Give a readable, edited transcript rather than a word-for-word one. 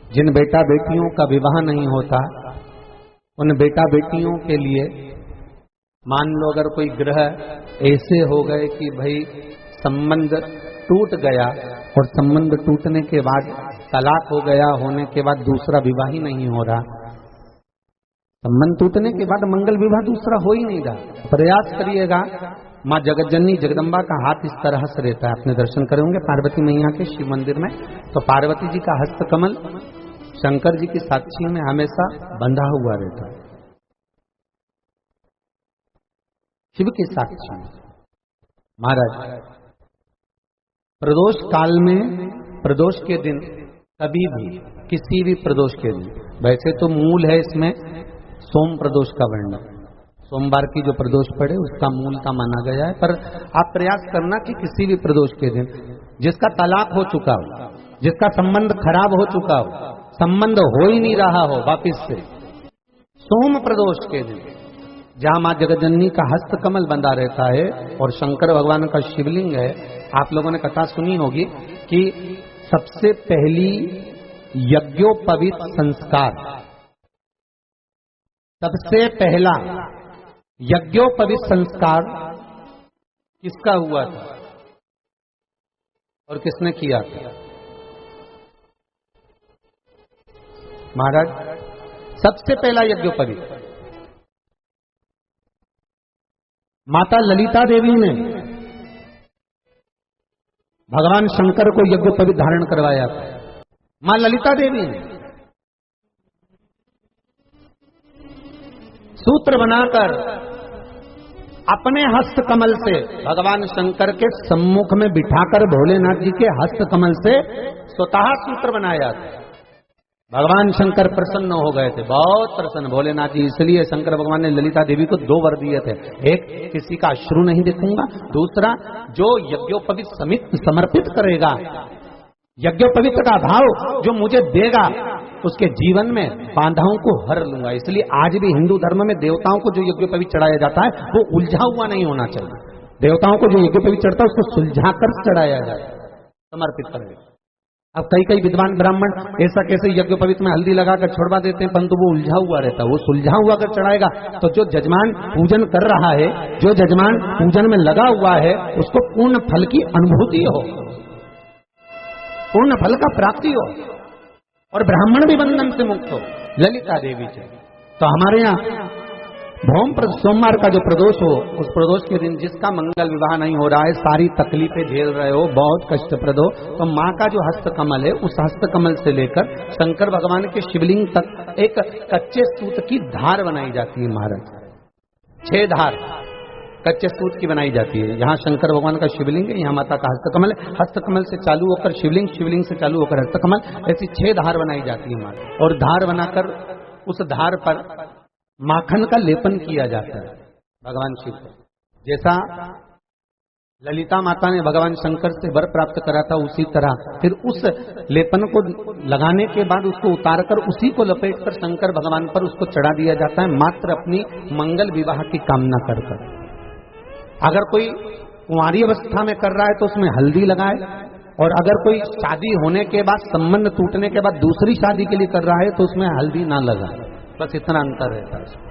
जिन बेटा बेटियों का विवाह नहीं होता उन बेटा बेटियों के लिए मान लो अगर कोई ग्रह ऐसे हो गए कि भाई संबंध टूट गया और संबंध टूटने के बाद तलाक हो गया, होने के बाद दूसरा विवाह ही नहीं हो रहा, संबंध टूटने के बाद मंगल विवाह दूसरा हो ही नहीं रहा, प्रयास करिएगा। माँ जगतजननी जगदम्बा का हाथ इस तरह से रहता है, आपने दर्शन करेंगे पार्वती मैया के शिव मंदिर में, तो पार्वती जी का हस्त कमल शंकर जी की साक्षी में हमेशा बंधा हुआ रहता है, शिव की साक्षी में। महाराज प्रदोष काल में, प्रदोष के दिन कभी भी, किसी भी प्रदोष के दिन, वैसे तो मूल है इसमें सोम प्रदोष का वर्णन, सोमवार की जो प्रदोष पड़े उसका मूलता माना गया है, पर आप प्रयास करना कि किसी भी प्रदोष के दिन जिसका तलाक हो चुका हो, जिसका संबंध खराब हो चुका हो, संबंध हो ही नहीं रहा हो वापिस से, सोम प्रदोष के दिन जहां मां जगतजननी का हस्त कमल बंधा रहता है और शंकर भगवान का शिवलिंग है। आप लोगों ने कथा सुनी होगी कि सबसे पहली यज्ञोपवीत संस्कार, सबसे पहला यज्ञोपवीत संस्कार किसका हुआ था और किसने किया था? महाराज सबसे पहला यज्ञोपवीत माता ललिता देवी ने भगवान शंकर को यज्ञोपवीत धारण करवाया था। मां ललिता देवी ने सूत्र बनाकर अपने हस्त कमल से भगवान शंकर के सम्मुख में बिठाकर भोलेनाथ जी के हस्त कमल से स्वतः सूत्र बनाया था। भगवान शंकर प्रसन्न हो गए थे, बहुत प्रसन्न भोलेनाथ जी, इसलिए शंकर भगवान ने ललिता देवी को 2 वर दिए थे, एक किसी का अश्रु नहीं देखूंगा, दूसरा जो यज्ञोपवीत समर्पित करेगा, यज्ञोपवीत का भाव जो मुझे देगा उसके जीवन में बाधाओं को हर लूंगा। इसलिए आज भी हिंदू धर्म में देवताओं को जो यज्ञोपवीत चढ़ाया जाता है वो उलझा हुआ नहीं होना चाहिए। देवताओं को जो यज्ञोपवीत चढ़ता है उसको सुलझा कर चढ़ाया जाए, समर्पित करेगा। अब कई विद्वान ब्राह्मण ऐसा कैसे यज्ञोपवीत में हल्दी लगाकर छोड़वा देते हैं, परंतु वो उलझा हुआ रहता है, वो सुलझा हुआ अगर चढ़ाएगा तो जो जजमान पूजन कर रहा है, जो जजमान पूजन में लगा हुआ है, उसको पूर्ण फल की अनुभूति हो, पूर्ण फल का प्राप्ति हो और ब्राह्मण भी बंधन से मुक्त हो। ललिता देवी से तो हमारे यहाँ भौम सोमवार का जो प्रदोष हो, उस प्रदोष के दिन जिसका मंगल विवाह नहीं हो रहा है, सारी तकलीफें झेल रहे हो, बहुत कष्टप्रद हो, तो माँ का जो हस्त कमल है, उस हस्त कमल से लेकर शंकर भगवान के शिवलिंग तक एक कच्चे सूत की धार बनाई जाती है। महाराज 6 धार कच्चे सूत की बनाई जाती है। यहाँ शंकर भगवान का शिवलिंग है, यहाँ माता का हस्तकमल है, हस्तकमल से चालू होकर शिवलिंग, शिवलिंग से चालू होकर हस्तकमल, ऐसी 6 धार बनाई जाती है माता। और धार बनाकर उस धार पर माखन का लेपन किया जाता है भगवान शिव को। जैसा ललिता माता ने भगवान शंकर से वर प्राप्त करा था, उसी तरह फिर उस लेपन को लगाने के बाद उसको उतारकर उसी को लपेटकर शंकर भगवान पर उसको चढ़ा दिया जाता है, मात्र अपनी मंगल विवाह की कामना कर। अगर कोई कुंवारी अवस्था में कर रहा है तो उसमें हल्दी लगाए, और अगर कोई शादी होने के बाद, संबंध टूटने के बाद दूसरी शादी के लिए कर रहा है तो उसमें हल्दी ना लगाए, बस इतना अंतर रहता है।